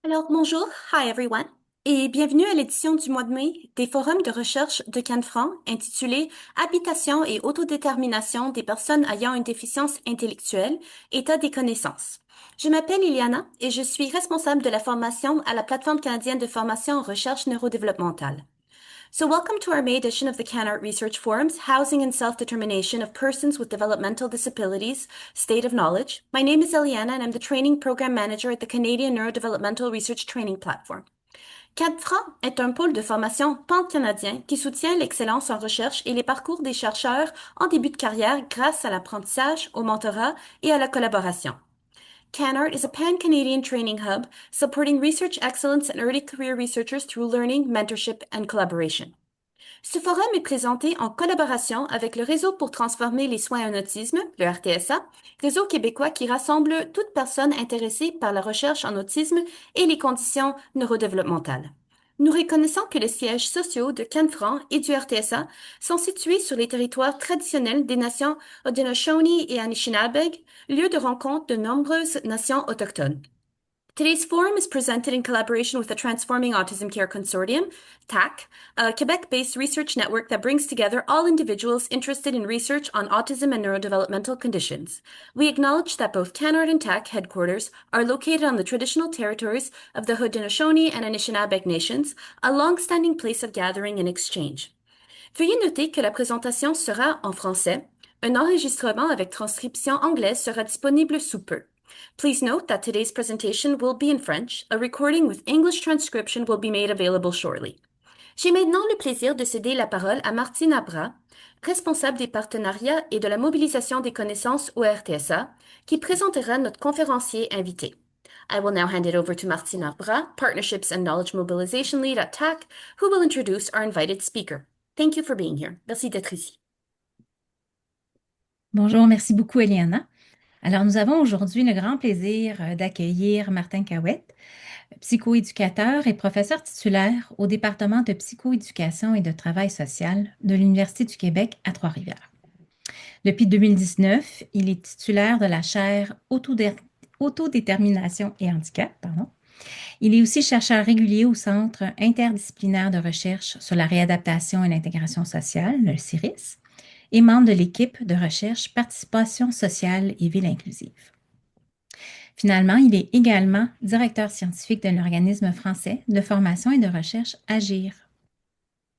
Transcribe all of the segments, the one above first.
Alors, bonjour, hi everyone, et bienvenue à l'édition du mois de mai des forums de recherche de Canfranc intitulé Habitation et autodétermination des personnes ayant une déficience intellectuelle, état des connaissances. Je m'appelle Iliana et je suis responsable de la formation à la plateforme canadienne de formation en recherche neurodéveloppementale. So, welcome to our May edition of the CanArt Research Forum's Housing and Self-Determination of Persons with Developmental Disabilities State of Knowledge. My name is Eliana and I'm the Training Program Manager at the Canadian Neurodevelopmental Research Training Platform. CADFRA est un pôle de formation pan-canadien qui soutient l'excellence en recherche et les parcours des chercheurs en début de carrière grâce à l'apprentissage, au mentorat et à la collaboration. CanArt is a pan-Canadian training hub supporting research excellence and early career researchers through learning, mentorship, and collaboration. Ce forum est présenté en collaboration avec le Réseau pour transformer les soins en autisme, le RTSA, réseau québécois qui rassemble toute personne intéressée par la recherche en autisme et les conditions neurodéveloppementales. Nous reconnaissons que les sièges sociaux de Canfranc et du RTSA sont situés sur les territoires traditionnels des nations Haudenosaunee et Anishinaabe, lieu de rencontre de nombreuses nations autochtones. Today's forum is presented in collaboration with the Transforming Autism Care Consortium, TAC, a Quebec-based research network that brings together all individuals interested in research on autism and neurodevelopmental conditions. We acknowledge that both CanArt and TAC headquarters are located on the traditional territories of the Haudenosaunee and Anishinaabe nations, a long-standing place of gathering and exchange. Veuillez noter que la présentation sera en français. Un enregistrement avec transcription anglaise sera disponible sous peu. Please note that today's presentation will be in French. A recording with English transcription will be made available shortly. J'ai maintenant le plaisir de céder la parole à Martine Abra, responsable des partenariats et de la mobilisation des connaissances au RTSA, qui présentera notre conférencier invité. I will now hand it over to Martine Abra, Partnerships and Knowledge Mobilization Lead at TAC, who will introduce our invited speaker. Thank you for being here. Merci d'être ici. Bonjour, merci beaucoup, Eliana. Alors, nous avons aujourd'hui le grand plaisir d'accueillir Martin Cahouette, psychoéducateur et professeur titulaire au département de psychoéducation et de travail social de l'Université du Québec à Trois-Rivières. Depuis 2019, il est titulaire de la chaire Autodétermination et handicap, pardon. Il est aussi chercheur régulier au Centre interdisciplinaire de recherche sur la réadaptation et l'intégration sociale, le CIRIS, et membre de l'équipe de recherche Participation sociale et ville inclusive. Finalement, il est également directeur scientifique de l'organisme français de formation et de recherche AGIR.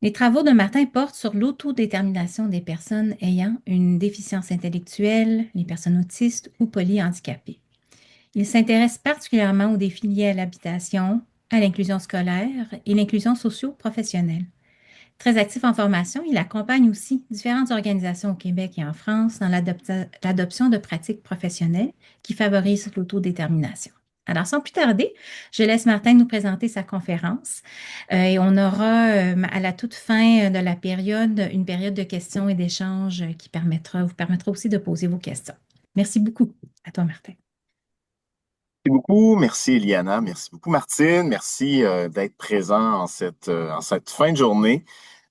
Les travaux de Martin portent sur l'autodétermination des personnes ayant une déficience intellectuelle, les personnes autistes ou polyhandicapées. Il s'intéresse particulièrement aux défis liés à l'habitation, à l'inclusion scolaire et l'inclusion socio-professionnelle. Très actif en formation, il accompagne aussi différentes organisations au Québec et en France dans l'adoption de pratiques professionnelles qui favorisent l'autodétermination. Alors, sans plus tarder, je laisse Martin nous présenter sa conférence et on aura à la toute fin de la période une période de questions et d'échanges qui vous permettra aussi de poser vos questions. Merci beaucoup. À toi, Martin. Merci beaucoup. Merci, Eliana. Merci beaucoup, Martine. Merci d'être présent en cette fin de journée.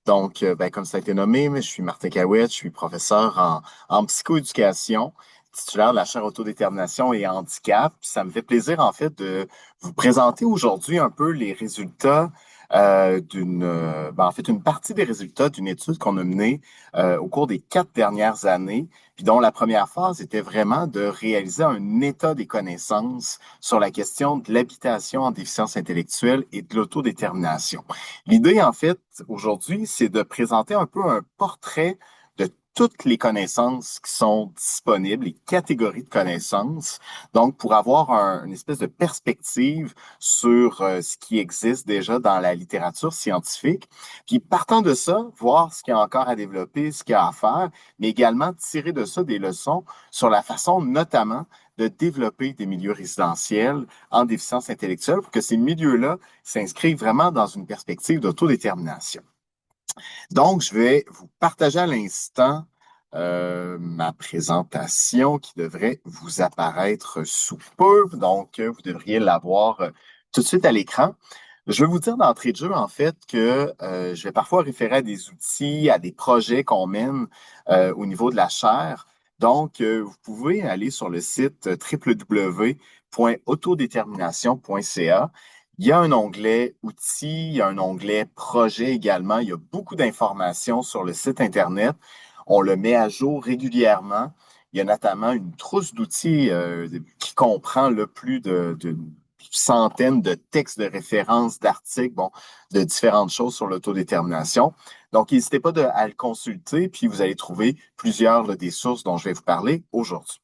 Donc, comme ça a été nommé, je suis Martin Cahouette, je suis professeur en psychoéducation, titulaire de la chaire autodétermination et handicap. Ça me fait plaisir, en fait, de vous présenter aujourd'hui un peu les résultats une partie des résultats d'une étude qu'on a menée au cours des 4 dernières années, puis dont la première phase était vraiment de réaliser un état des connaissances sur la question de l'habitation en déficience intellectuelle et de l'autodétermination. L'idée, en fait, aujourd'hui, c'est de présenter un peu un portrait de toutes les connaissances qui sont disponibles, les catégories de connaissances, donc pour avoir une espèce de perspective sur ce qui existe déjà dans la littérature scientifique, puis partant de ça, voir ce qu'il y a encore à développer, ce qu'il y a à faire, mais également tirer de ça des leçons sur la façon notamment de développer des milieux résidentiels en déficience intellectuelle pour que ces milieux-là s'inscrivent vraiment dans une perspective d'autodétermination. Donc, je vais vous partager à l'instant ma présentation qui devrait vous apparaître sous peu. Donc, vous devriez l'avoir tout de suite à l'écran. Je vais vous dire d'entrée de jeu, en fait, que je vais parfois référer à des outils, à des projets qu'on mène au niveau de la chaire. Donc, vous pouvez aller sur le site www.autodétermination.ca. Il y a un onglet outils, il y a un onglet projet également. Il y a beaucoup d'informations sur le site Internet. On le met à jour régulièrement. Il y a notamment une trousse d'outils qui comprend plus de centaines de textes de référence, d'articles, bon, de différentes choses sur l'autodétermination. Donc, n'hésitez pas à le consulter, puis vous allez trouver plusieurs des sources dont je vais vous parler aujourd'hui.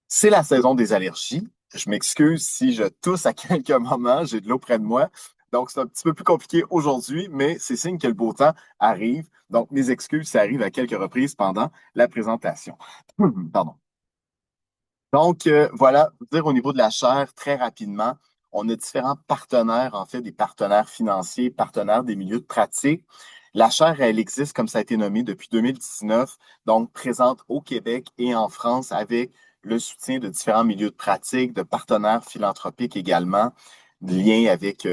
C'est la saison des allergies. Je m'excuse si je tousse à quelques moments, j'ai de l'eau près de moi. Donc, c'est un petit peu plus compliqué aujourd'hui, mais c'est signe que le beau temps arrive. Donc, mes excuses, ça arrive à quelques reprises pendant la présentation. Pardon. Donc, voilà, pour dire au niveau de la chaire, très rapidement, on a différents partenaires, en fait, des partenaires financiers, partenaires des milieux de pratique. La chaire, elle existe, comme ça a été nommé, depuis 2019, donc présente au Québec et en France avec le soutien de différents milieux de pratique, de partenaires philanthropiques également, de liens avec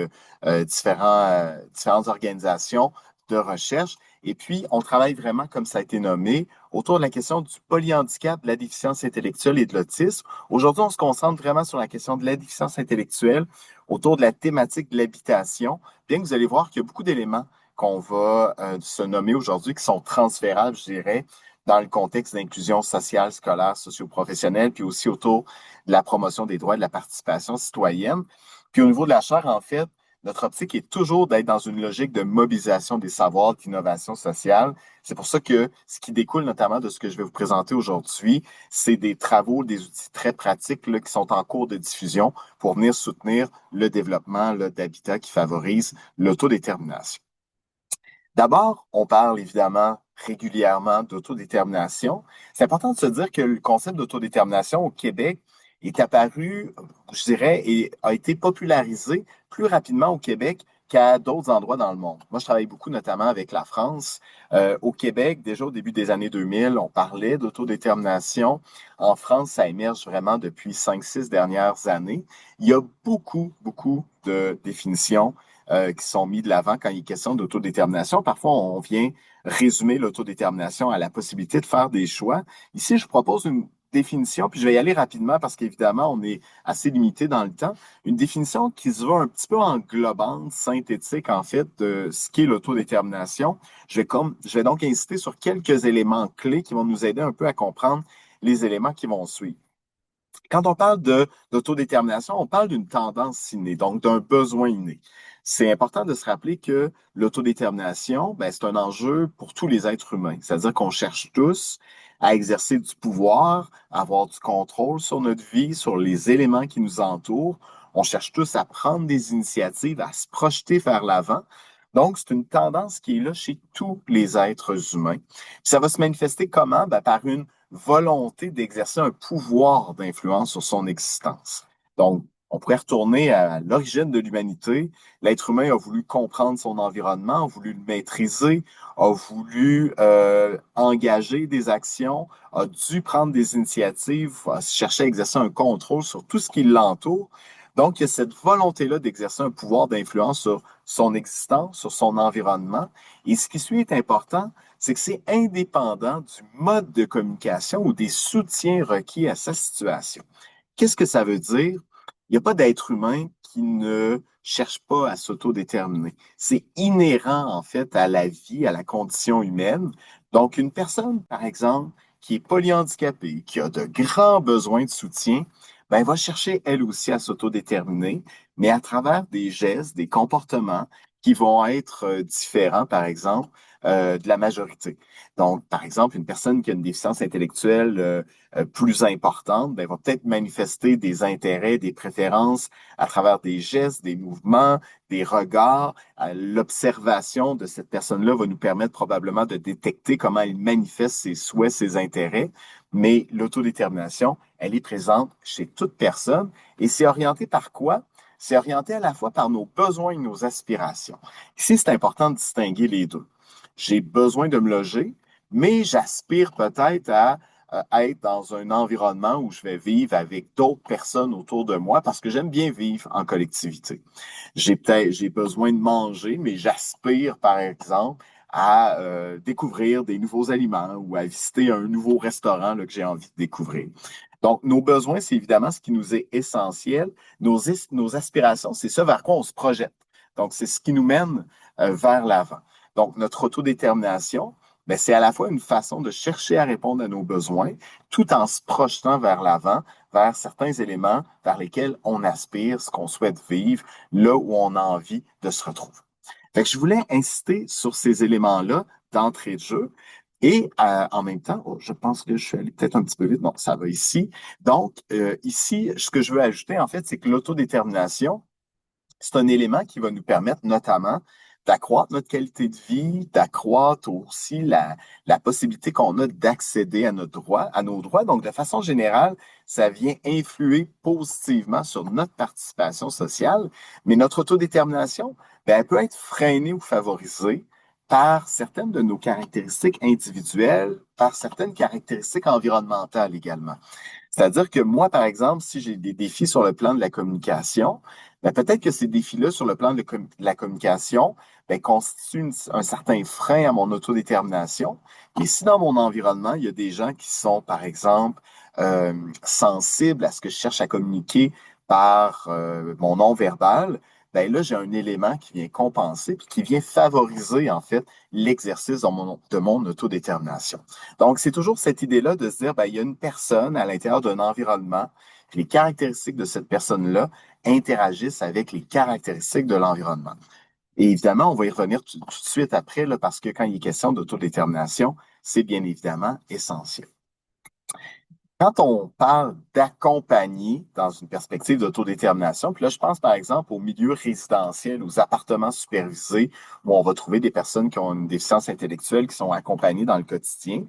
différentes organisations de recherche. Et puis, on travaille vraiment, comme ça a été nommé, autour de la question du polyhandicap, de la déficience intellectuelle et de l'autisme. Aujourd'hui, on se concentre vraiment sur la question de la déficience intellectuelle, autour de la thématique de l'habitation, bien que vous allez voir qu'il y a beaucoup d'éléments qu'on va se nommer aujourd'hui qui sont transférables, je dirais, dans le contexte d'inclusion sociale, scolaire, socio-professionnelle, puis aussi autour de la promotion des droits et de la participation citoyenne. Puis au niveau de la chaire, en fait, notre optique est toujours d'être dans une logique de mobilisation des savoirs, d'innovation sociale. C'est pour ça que ce qui découle notamment de ce que je vais vous présenter aujourd'hui, c'est des travaux, des outils très pratiques là, qui sont en cours de diffusion pour venir soutenir le développement d'habitats qui favorisent l'autodétermination. D'abord, on parle évidemment régulièrement d'autodétermination. C'est important de se dire que le concept d'autodétermination au Québec est apparu, je dirais, et a été popularisé plus rapidement au Québec qu'à d'autres endroits dans le monde. Moi, je travaille beaucoup notamment avec la France. Au Québec, déjà au début des années 2000, on parlait d'autodétermination. En France, ça émerge vraiment depuis 5, 6 dernières années. Il y a beaucoup de définitions qui sont mis de l'avant quand il est question d'autodétermination. Parfois, on vient résumer l'autodétermination à la possibilité de faire des choix. Ici, je propose une définition, puis je vais y aller rapidement parce qu'évidemment, on est assez limité dans le temps. Une définition qui se veut un petit peu englobante, synthétique, en fait, de ce qu'est l'autodétermination. Je vais donc insister sur quelques éléments clés qui vont nous aider un peu à comprendre les éléments qui vont suivre. Quand on parle d'autodétermination, on parle d'une tendance innée, donc d'un besoin inné. C'est important de se rappeler que l'autodétermination, ben, c'est un enjeu pour tous les êtres humains. C'est-à-dire qu'on cherche tous à exercer du pouvoir, à avoir du contrôle sur notre vie, sur les éléments qui nous entourent. On cherche tous à prendre des initiatives, à se projeter vers l'avant. Donc, c'est une tendance qui est là chez tous les êtres humains. Puis ça va se manifester comment? Ben, par une volonté d'exercer un pouvoir d'influence sur son existence. Donc, on pourrait retourner à l'origine de l'humanité. L'être humain a voulu comprendre son environnement, a voulu le maîtriser, a voulu engager des actions, a dû prendre des initiatives, a cherché à exercer un contrôle sur tout ce qui l'entoure. Donc, il y a cette volonté-là d'exercer un pouvoir d'influence sur son existence, sur son environnement. Et ce qui suit est important, c'est que c'est indépendant du mode de communication ou des soutiens requis à sa situation. Qu'est-ce que ça veut dire? Il n'y a pas d'être humain qui ne cherche pas à s'autodéterminer. C'est inhérent, en fait, à la vie, à la condition humaine. Donc, une personne, par exemple, qui est polyhandicapée, qui a de grands besoins de soutien, ben, elle va chercher, elle aussi, à s'autodéterminer, mais à travers des gestes, des comportements qui vont être différents, par exemple, de la majorité. Donc, par exemple, une personne qui a une déficience intellectuelle plus importante, ben, va peut-être manifester des intérêts, des préférences à travers des gestes, des mouvements, des regards. L'observation de cette personne-là va nous permettre probablement de détecter comment elle manifeste ses souhaits, ses intérêts. Mais l'autodétermination, elle est présente chez toute personne et c'est orienté par quoi? C'est orienté à la fois par nos besoins et nos aspirations. Ici, c'est important de distinguer les deux. J'ai besoin de me loger, mais j'aspire peut-être à être dans un environnement où je vais vivre avec d'autres personnes autour de moi parce que j'aime bien vivre en collectivité. J'ai besoin de manger, mais j'aspire, par exemple, à découvrir des nouveaux aliments ou à visiter un nouveau restaurant là, que j'ai envie de découvrir. Donc, nos besoins, c'est évidemment ce qui nous est essentiel. Nos aspirations, c'est ce vers quoi on se projette. Donc, c'est ce qui nous mène vers l'avant. Donc, notre autodétermination, ben, c'est à la fois une façon de chercher à répondre à nos besoins, tout en se projetant vers l'avant, vers certains éléments vers lesquels on aspire, ce qu'on souhaite vivre, là où on a envie de se retrouver. Fait que je voulais insister sur ces éléments-là d'entrée de jeu. Et en même temps, oh, je pense que je suis allé peut-être un petit peu vite. Non, ça va ici. Donc, ici, ce que je veux ajouter, en fait, c'est que l'autodétermination, c'est un élément qui va nous permettre notamment d'accroître notre qualité de vie, d'accroître aussi la possibilité qu'on a d'accéder à notre droit, à nos droits. Donc, de façon générale, ça vient influer positivement sur notre participation sociale, mais notre autodétermination, ben, elle peut être freinée ou favorisée par certaines de nos caractéristiques individuelles, par certaines caractéristiques environnementales également. C'est-à-dire que moi, par exemple, si j'ai des défis sur le plan de la communication, ben, peut-être que ces défis-là sur le plan de la communication ben, constituent un certain frein à mon autodétermination. Mais si dans mon environnement, il y a des gens qui sont, par exemple, sensibles à ce que je cherche à communiquer par mon non-verbal, ben là, j'ai un élément qui vient compenser puis qui vient favoriser, en fait, l'exercice de mon autodétermination. Donc, c'est toujours cette idée-là de se dire, ben, il y a une personne à l'intérieur d'un environnement, puis les caractéristiques de cette personne-là interagissent avec les caractéristiques de l'environnement. Et évidemment, on va y revenir tout de suite après, là, parce que quand il est question d'autodétermination, c'est bien évidemment essentiel. Quand on parle d'accompagner dans une perspective d'autodétermination, puis là, je pense par exemple aux milieux résidentiels, aux appartements supervisés, où on va trouver des personnes qui ont une déficience intellectuelle qui sont accompagnées dans le quotidien.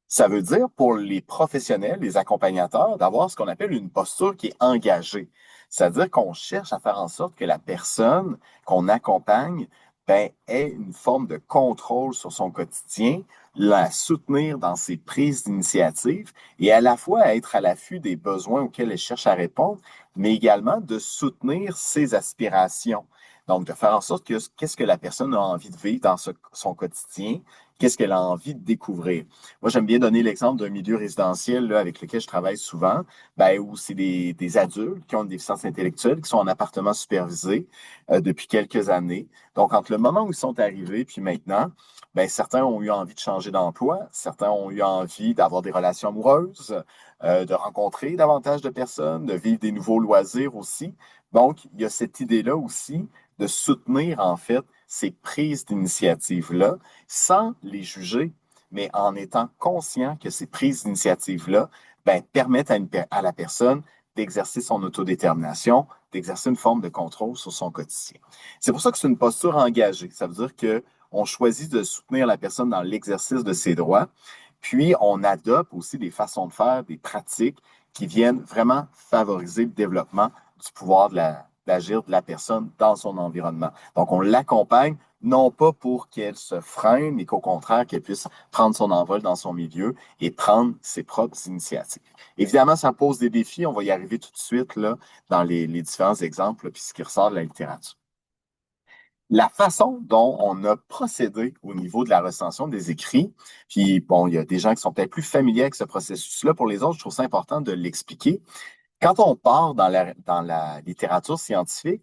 Ça veut dire pour les professionnels, les accompagnateurs, d'avoir ce qu'on appelle une posture qui est engagée. C'est-à-dire qu'on cherche à faire en sorte que la personne qu'on accompagne ben, ait une forme de contrôle sur son quotidien, la soutenir dans ses prises d'initiative et à la fois être à l'affût des besoins auxquels elle cherche à répondre, mais également de soutenir ses aspirations. Donc, de faire en sorte que qu'est-ce que la personne a envie de vivre dans son quotidien, qu'est-ce qu'elle a envie de découvrir. Moi, j'aime bien donner l'exemple d'un milieu résidentiel là, avec lequel je travaille souvent, ben, où c'est des adultes qui ont une déficience intellectuelle, qui sont en appartement supervisé depuis quelques années. Donc, entre le moment où ils sont arrivés puis maintenant, ben, certains ont eu envie de changer d'emploi, certains ont eu envie d'avoir des relations amoureuses, de rencontrer davantage de personnes, de vivre des nouveaux loisirs aussi. Donc, il y a cette idée-là aussi de soutenir, en fait, ces prises d'initiative-là sans les juger, mais en étant conscient que ces prises d'initiative-là ben, permettent à la personne d'exercer son autodétermination, d'exercer une forme de contrôle sur son quotidien. C'est pour ça que c'est une posture engagée. Ça veut dire qu'on choisit de soutenir la personne dans l'exercice de ses droits, puis on adopte aussi des façons de faire, des pratiques qui viennent vraiment favoriser le développement du pouvoir d'agir de la personne dans son environnement. Donc, on l'accompagne non pas pour qu'elle se freine, mais qu'au contraire, qu'elle puisse prendre son envol dans son milieu et prendre ses propres initiatives. Évidemment, ça pose des défis. On va y arriver tout de suite là, dans les différents exemples, puis ce qui ressort de la littérature. La façon dont on a procédé au niveau de la recension des écrits, puis bon, il y a des gens qui sont peut-être plus familiers avec ce processus-là. Pour les autres, je trouve ça important de l'expliquer. Quand on part dans la littérature scientifique,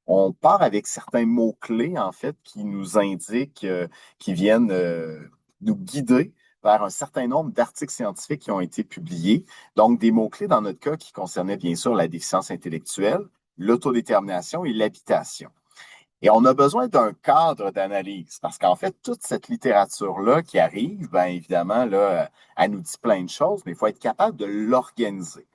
on part avec certains mots-clés, en fait, qui nous indiquent, qui viennent nous guider vers un certain nombre d'articles scientifiques qui ont été publiés. Donc, des mots-clés, dans notre cas, qui concernaient bien sûr la déficience intellectuelle, l'autodétermination et l'habitation. Et on a besoin d'un cadre d'analyse parce qu'en fait, toute cette littérature-là qui arrive, bien évidemment, là, elle nous dit plein de choses, mais il faut être capable de l'organiser.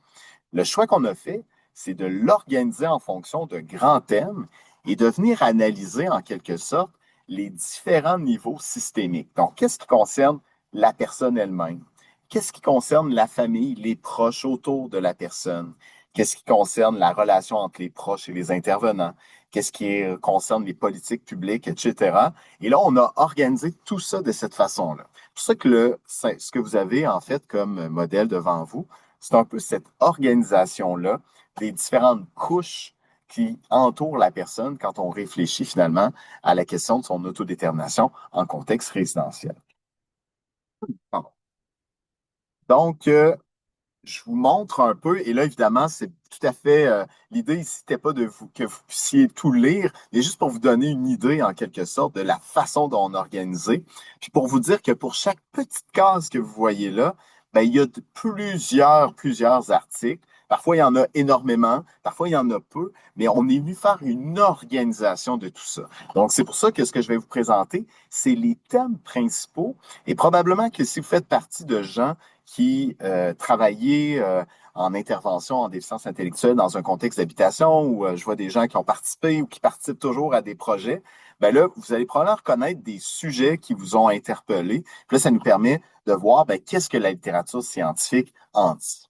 Le choix qu'on a fait, c'est de l'organiser en fonction de grands thèmes et de venir analyser en quelque sorte les différents niveaux systémiques. Donc, qu'est-ce qui concerne la personne elle-même? Qu'est-ce qui concerne la famille, les proches autour de la personne? Qu'est-ce qui concerne la relation entre les proches et les intervenants? Qu'est-ce qui concerne les politiques publiques, etc. Et là, on a organisé tout ça de cette façon-là. C'est pour ça que ce que vous avez en fait comme modèle devant vous, c'est un peu cette organisation-là des différentes couches qui entourent la personne quand on réfléchit finalement à la question de son autodétermination en contexte résidentiel. Pardon. Donc, je vous montre un peu, et là, évidemment, c'est tout à fait, l'idée ici, n'était pas que vous puissiez tout lire, mais juste pour vous donner une idée, en quelque sorte, de la façon dont on a organisé. Puis pour vous dire que pour chaque petite case que vous voyez là, ben, il y a plusieurs articles. Parfois, il y en a énormément, parfois, il y en a peu, mais on est venu faire une organisation de tout ça. Donc, c'est pour ça que ce que je vais vous présenter, c'est les thèmes principaux, et probablement que si vous faites partie de gens qui travaillaient en intervention en déficience intellectuelle dans un contexte d'habitation où je vois des gens qui ont participé ou qui participent toujours à des projets, ben là, vous allez probablement reconnaître des sujets qui vous ont interpellé. Puis là, ça nous permet de voir ben, qu'est-ce que la littérature scientifique en dit.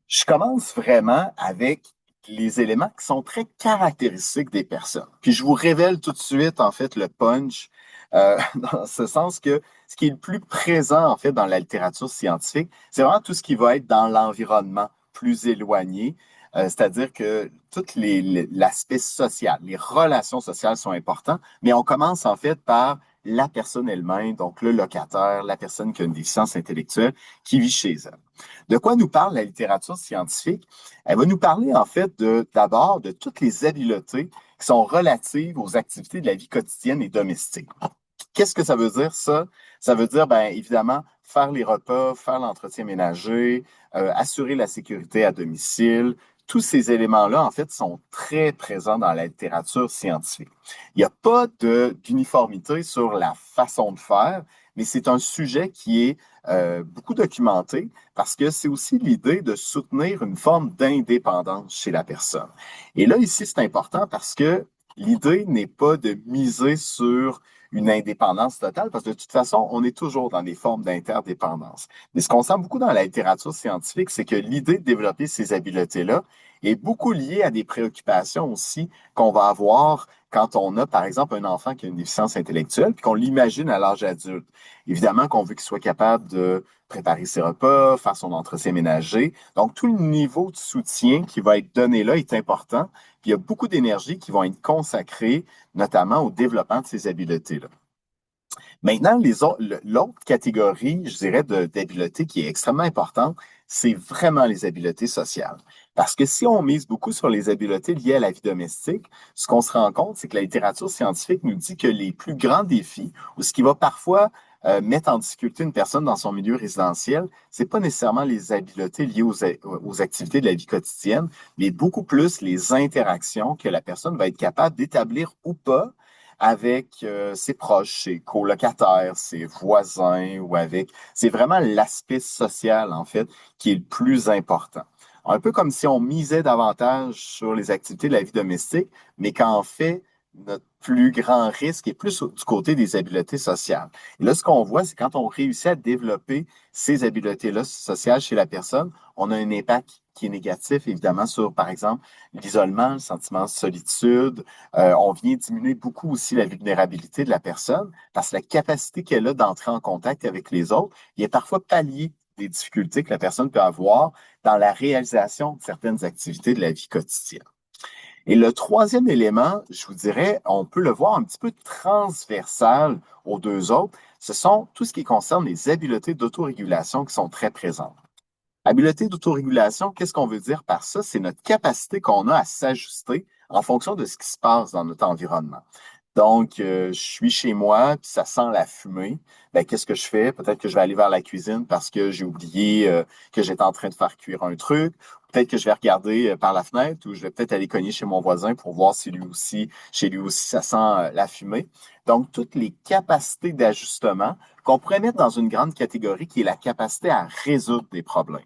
Je commence vraiment avec les éléments qui sont très caractéristiques des personnes. Puis je vous révèle tout de suite, en fait, le punch, dans ce sens que ce qui est le plus présent, en fait, dans la littérature scientifique, c'est vraiment tout ce qui va être dans l'environnement plus éloigné, c'est-à-dire que tout l'aspect social, les relations sociales sont importants, mais on commence, en fait, par la personne elle-même, donc le locataire, la personne qui a une déficience intellectuelle qui vit chez elle. De quoi nous parle la littérature scientifique? Elle va nous parler en fait d'abord de toutes les habiletés qui sont relatives aux activités de la vie quotidienne et domestique. Qu'est-ce que ça veut dire, ça? Ça veut dire, bien évidemment, faire les repas, faire l'entretien ménager, assurer la sécurité à domicile. Tous ces éléments-là, en fait, sont très présents dans la littérature scientifique. Il n'y a pas d'uniformité sur la façon de faire, mais c'est un sujet qui est beaucoup documenté parce que c'est aussi l'idée de soutenir une forme d'indépendance chez la personne. Et là, ici, c'est important parce que l'idée n'est pas de miser sur une indépendance totale, parce que de toute façon, on est toujours dans des formes d'interdépendance. Mais ce qu'on sent beaucoup dans la littérature scientifique, c'est que l'idée de développer ces habiletés-là est beaucoup liée à des préoccupations aussi qu'on va avoir quand on a, par exemple, un enfant qui a une déficience intellectuelle, puis qu'on l'imagine à l'âge adulte. Évidemment qu'on veut qu'il soit capable de préparer ses repas, faire son entretien ménager. Donc, tout le niveau de soutien qui va être donné là est important. Puis, il y a beaucoup d'énergie qui vont être consacrée, notamment au développement de ces habiletés-là. Maintenant, l'autre catégorie, je dirais, d'habiletés qui est extrêmement importante, c'est vraiment les habiletés sociales. Parce que si on mise beaucoup sur les habiletés liées à la vie domestique, ce qu'on se rend compte, c'est que la littérature scientifique nous dit que les plus grands défis, ou ce qui va parfois mettre en difficulté une personne dans son milieu résidentiel, c'est pas nécessairement les habiletés liées aux activités de la vie quotidienne, mais beaucoup plus les interactions que la personne va être capable d'établir ou pas avec ses proches, ses colocataires, ses voisins ou avec... C'est vraiment l'aspect social, en fait, qui est le plus important. Un peu comme si on misait davantage sur les activités de la vie domestique, mais qu'en fait, notre plus grand risque est plus du côté des habiletés sociales. Et là, ce qu'on voit, c'est quand on réussit à développer ces habiletés-là sociales chez la personne, on a un impact qui est négatif, évidemment, sur, par exemple, l'isolement, le sentiment de solitude. On vient diminuer beaucoup aussi la vulnérabilité de la personne parce que la capacité qu'elle a d'entrer en contact avec les autres, il est parfois pallié des difficultés que la personne peut avoir dans la réalisation de certaines activités de la vie quotidienne. Et le troisième élément, je vous dirais, on peut le voir un petit peu transversal aux deux autres, ce sont tout ce qui concerne les habiletés d'autorégulation qui sont très présentes. Habileté d'autorégulation, qu'est-ce qu'on veut dire par ça? C'est notre capacité qu'on a à s'ajuster en fonction de ce qui se passe dans notre environnement. Donc, je suis chez moi, puis ça sent la fumée. Ben, qu'est-ce que je fais? Peut-être que je vais aller vers la cuisine parce que j'ai oublié que j'étais en train de faire cuire un truc. Peut-être que je vais regarder par la fenêtre ou je vais peut-être aller cogner chez mon voisin pour voir si chez lui aussi, ça sent la fumée. Donc, toutes les capacités d'ajustement qu'on pourrait mettre dans une grande catégorie qui est la capacité à résoudre des problèmes.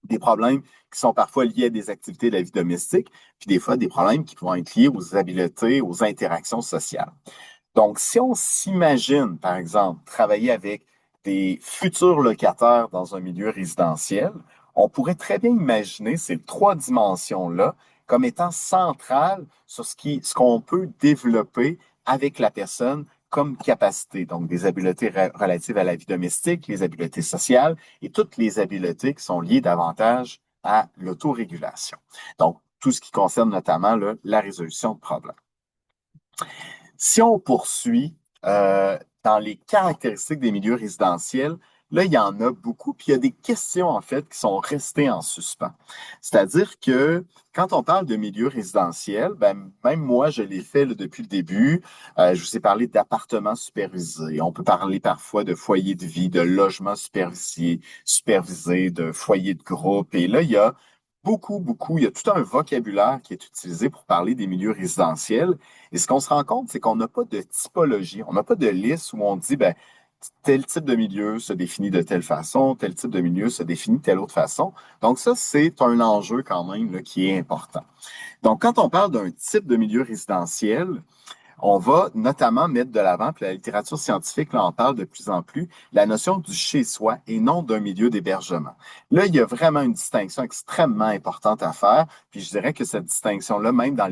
Des problèmes qui sont parfois liés à des activités de la vie domestique, puis des fois des problèmes qui vont être liés aux habiletés, aux interactions sociales. Donc, si on s'imagine, par exemple, travailler avec des futurs locataires dans un milieu résidentiel, on pourrait très bien imaginer ces trois dimensions-là comme étant centrales sur ce qu'on peut développer avec la personne comme capacité. Donc, des habiletés relatives à la vie domestique, les habiletés sociales et toutes les habiletés qui sont liées davantage à l'autorégulation. Donc, tout ce qui concerne notamment là, la résolution de problèmes. Si on poursuit dans les caractéristiques des milieux résidentiels, là, il y en a beaucoup, puis il y a des questions, en fait, qui sont restées en suspens. C'est-à-dire que quand on parle de milieux résidentiels, ben, même moi, je l'ai fait là, depuis le début. Je vous ai parlé d'appartements supervisés. On peut parler parfois de foyers de vie, de logements supervisés, de foyers de groupe. Et là, il y a il y a tout un vocabulaire qui est utilisé pour parler des milieux résidentiels. Et ce qu'on se rend compte, c'est qu'on n'a pas de typologie, on n'a pas de liste où on dit, ben, tel type de milieu se définit de telle façon, tel type de milieu se définit de telle autre façon. Donc ça, c'est un enjeu quand même là, qui est important. Donc quand on parle d'un type de milieu résidentiel, on va notamment mettre de l'avant, puis la littérature scientifique là, en parle de plus en plus, la notion du chez-soi et non d'un milieu d'hébergement. Là, il y a vraiment une distinction extrêmement importante à faire, puis je dirais que cette distinction-là, même dans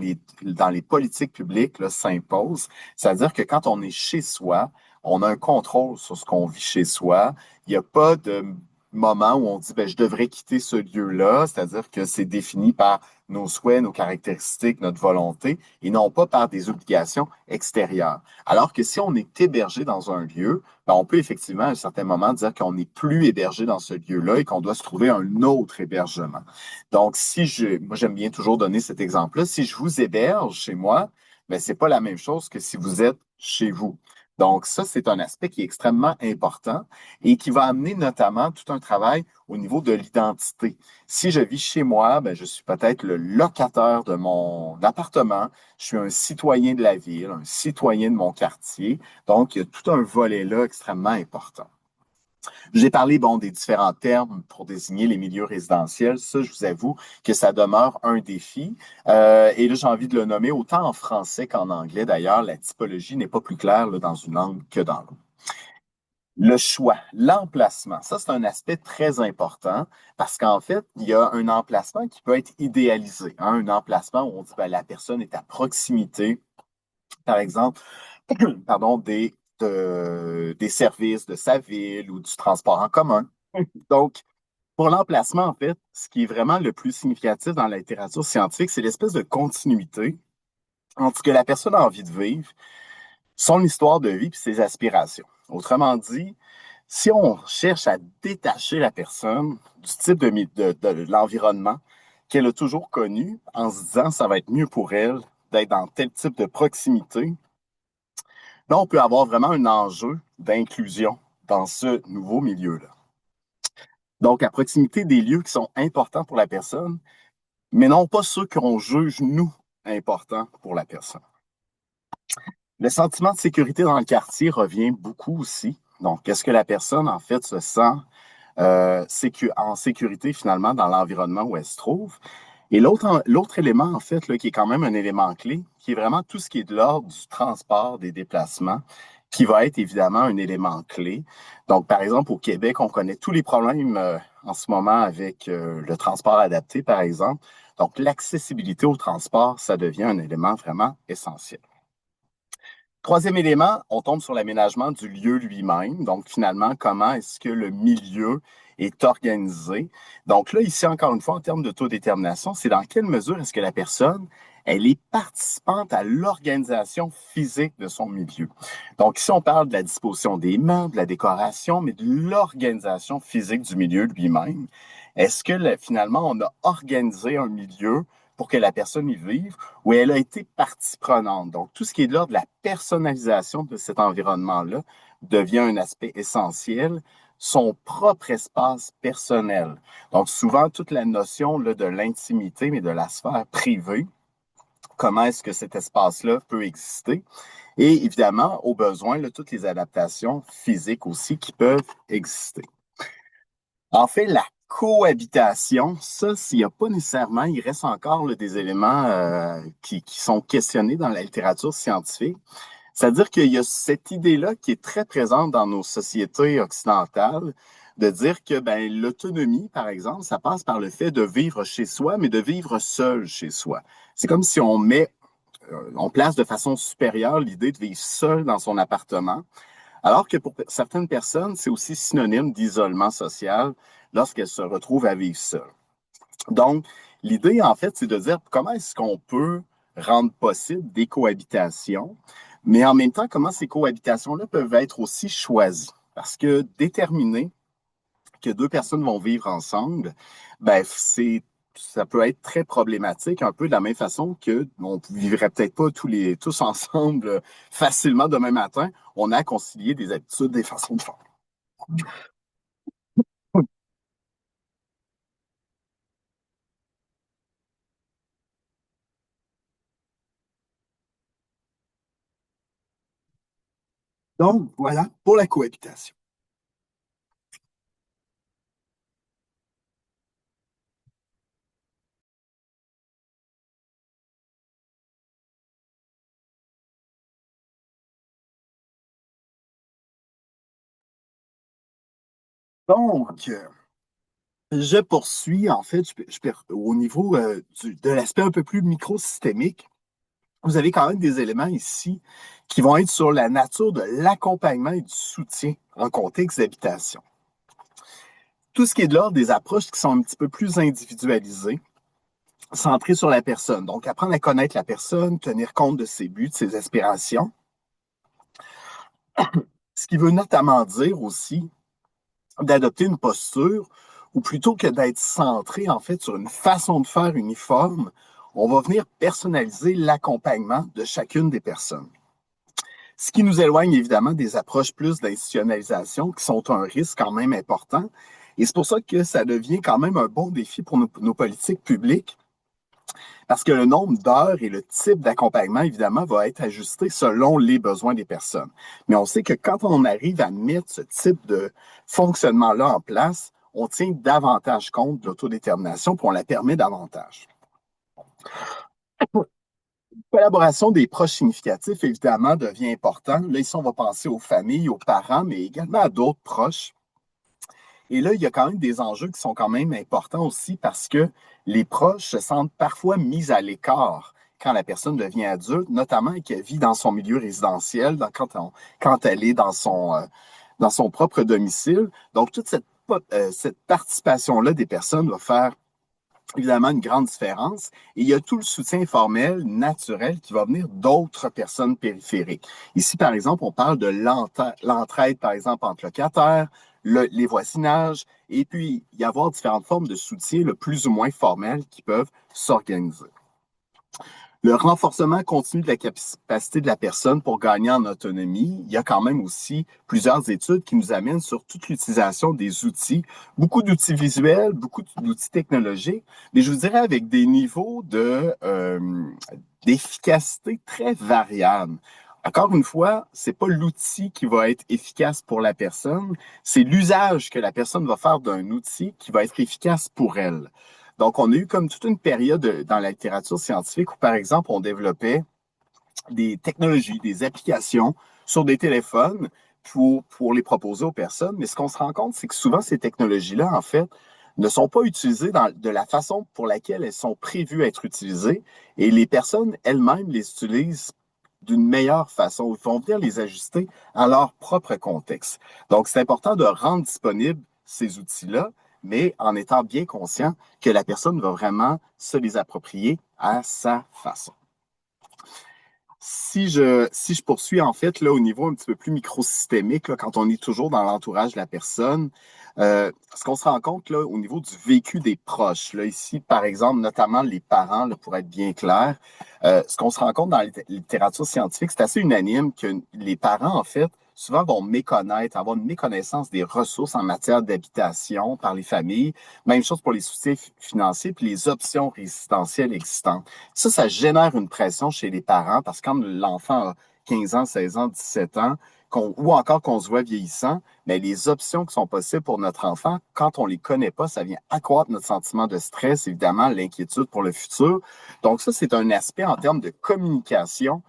les politiques publiques, là, s'impose. C'est-à-dire que quand on est chez soi, on a un contrôle sur ce qu'on vit chez soi. Il n'y a pas de moment où on dit, ben, je devrais quitter ce lieu-là, c'est-à-dire que c'est défini par nos souhaits, nos caractéristiques, notre volonté, et non pas par des obligations extérieures. Alors que si on est hébergé dans un lieu, ben on peut effectivement à un certain moment dire qu'on n'est plus hébergé dans ce lieu-là et qu'on doit se trouver un autre hébergement. Donc, moi j'aime bien toujours donner cet exemple-là, si je vous héberge chez moi, ben c'est pas la même chose que si vous êtes chez vous. Donc, ça, c'est un aspect qui est extrêmement important et qui va amener notamment tout un travail au niveau de l'identité. Si je vis chez moi, ben, je suis peut-être le locataire de mon appartement, je suis un citoyen de la ville, un citoyen de mon quartier. Donc, il y a tout un volet là extrêmement important. J'ai parlé, bon, des différents termes pour désigner les milieux résidentiels. Ça, je vous avoue que ça demeure un défi. Et là, j'ai envie de le nommer autant en français qu'en anglais. D'ailleurs, la typologie n'est pas plus claire là, dans une langue que dans l'autre. Le choix, l'emplacement, ça c'est un aspect très important parce qu'en fait, il y a un emplacement qui peut être idéalisé, hein, un emplacement où on dit ben, la personne est à proximité, par exemple, pardon, des services de sa ville ou du transport en commun. Donc, pour l'emplacement, en fait, ce qui est vraiment le plus significatif dans la littérature scientifique, c'est l'espèce de continuité entre ce que la personne a envie de vivre, son histoire de vie et ses aspirations. Autrement dit, si on cherche à détacher la personne du type de l'environnement qu'elle a toujours connu, en se disant ça va être mieux pour elle d'être dans tel type de proximité, là, on peut avoir vraiment un enjeu d'inclusion dans ce nouveau milieu-là. Donc, à proximité des lieux qui sont importants pour la personne, mais non pas ceux qu'on juge, nous, importants pour la personne. Le sentiment de sécurité dans le quartier revient beaucoup aussi. Donc, est-ce que la personne, en fait, se sent en sécurité, finalement, dans l'environnement où elle se trouve? Et l'autre élément, en fait, là, qui est quand même un élément clé, qui est vraiment tout ce qui est de l'ordre du transport, des déplacements, qui va être évidemment un élément clé. Donc, par exemple, au Québec, on connaît tous les problèmes en ce moment avec le transport adapté, par exemple. Donc, l'accessibilité au transport, ça devient un élément vraiment essentiel. Troisième élément, on tombe sur l'aménagement du lieu lui-même. Donc, finalement, comment est-ce que le milieu est organisé? Donc là, ici, encore une fois, en termes d'autodétermination, c'est dans quelle mesure est-ce que la personne, elle est participante à l'organisation physique de son milieu. Donc ici, on parle de la disposition des meubles, de la décoration, mais de l'organisation physique du milieu lui-même. Est-ce que finalement, on a organisé un milieu pour que la personne y vive, où elle a été partie prenante. Donc, tout ce qui est de l'ordre de la personnalisation de cet environnement-là devient un aspect essentiel, son propre espace personnel. Donc, souvent, toute la notion là, de l'intimité, mais de la sphère privée, comment est-ce que cet espace-là peut exister? Et évidemment, au besoin, là, toutes les adaptations physiques aussi qui peuvent exister. En fait, la cohabitation, ça, s'il n'y a pas nécessairement, il reste encore là, des éléments qui sont questionnés dans la littérature scientifique. C'est-à-dire qu'il y a cette idée-là qui est très présente dans nos sociétés occidentales, de dire que ben, l'autonomie, par exemple, ça passe par le fait de vivre chez soi, mais de vivre seul chez soi. C'est comme si on place de façon supérieure l'idée de vivre seul dans son appartement. Alors que pour certaines personnes, c'est aussi synonyme d'isolement social lorsqu'elles se retrouvent à vivre seules. Donc, l'idée, en fait, c'est de dire comment est-ce qu'on peut rendre possible des cohabitations, mais en même temps, comment ces cohabitations-là peuvent être aussi choisies. Parce que déterminer que deux personnes vont vivre ensemble, ben, ça peut être très problématique, un peu de la même façon que on ne vivrait peut-être pas tous ensemble facilement demain matin. On a à concilier des habitudes, des façons de faire. Donc, voilà pour la cohabitation. Donc, je poursuis, en fait, au niveau de l'aspect un peu plus microsystémique. Vous avez quand même des éléments ici qui vont être sur la nature de l'accompagnement et du soutien en contexte d'habitation. Tout ce qui est de l'ordre des approches qui sont un petit peu plus individualisées, centrées sur la personne. Donc, apprendre à connaître la personne, tenir compte de ses buts, de ses aspirations. Ce qui veut notamment dire aussi d'adopter une posture où plutôt que d'être centré en fait sur une façon de faire uniforme, on va venir personnaliser l'accompagnement de chacune des personnes. Ce qui nous éloigne évidemment des approches plus d'institutionnalisation qui sont un risque quand même important. Et c'est pour ça que ça devient quand même un bon défi pour nos politiques publiques, parce que le nombre d'heures et le type d'accompagnement, évidemment, va être ajusté selon les besoins des personnes. Mais on sait que quand on arrive à mettre ce type de fonctionnement-là en place, on tient davantage compte de l'autodétermination, puis on la permet davantage. Collaboration des proches significatifs, évidemment, devient important. Là, ici, on va penser aux familles, aux parents, mais également à d'autres proches. Et là, il y a quand même des enjeux qui sont quand même importants aussi parce que les proches se sentent parfois mis à l'écart quand la personne devient adulte, notamment qu'elle vit dans son milieu résidentiel, quand elle est dans son propre domicile. Donc, toute cette participation-là des personnes va faire évidemment une grande différence. Et il y a tout le soutien formel, naturel, qui va venir d'autres personnes périphériques. Ici, par exemple, on parle de l'entraide, par exemple, entre locataires, les voisinages, et puis y avoir différentes formes de soutien, le plus ou moins formels, qui peuvent s'organiser. Le renforcement continu de la capacité de la personne pour gagner en autonomie, il y a quand même aussi plusieurs études qui nous amènent sur toute l'utilisation des outils, beaucoup d'outils visuels, beaucoup d'outils technologiques, mais je vous dirais avec des niveaux d'efficacité très variables. Encore une fois, c'est pas l'outil qui va être efficace pour la personne, c'est l'usage que la personne va faire d'un outil qui va être efficace pour elle. Donc, on a eu comme toute une période dans la littérature scientifique où, par exemple, on développait des technologies, des applications sur des téléphones pour les proposer aux personnes. Mais ce qu'on se rend compte, c'est que souvent, ces technologies-là, en fait, ne sont pas utilisées de la façon pour laquelle elles sont prévues à être utilisées. Et les personnes elles-mêmes les utilisent d'une meilleure façon. Ils vont venir les ajuster à leur propre contexte. Donc, c'est important de rendre disponibles ces outils-là, mais en étant bien conscient que la personne va vraiment se les approprier à sa façon. Si je poursuis en fait là au niveau un petit peu plus microsystémique, là, quand on est toujours dans l'entourage de la personne, ce qu'on se rend compte là au niveau du vécu des proches, là ici par exemple notamment les parents, là, pour être bien clair, ce qu'on se rend compte dans la littérature scientifique, c'est assez unanime que les parents en fait souvent vont méconnaître, avoir une méconnaissance des ressources en matière d'habitation par les familles. Même chose pour les soutiens financiers puis les options résidentielles existantes. Ça génère une pression chez les parents parce que quand l'enfant a 15 ans, 16 ans, 17 ans, ou encore qu'on se voit vieillissant, mais les options qui sont possibles pour notre enfant, quand on les connaît pas, ça vient accroître notre sentiment de stress, évidemment, l'inquiétude pour le futur. Donc ça, c'est un aspect en termes de communication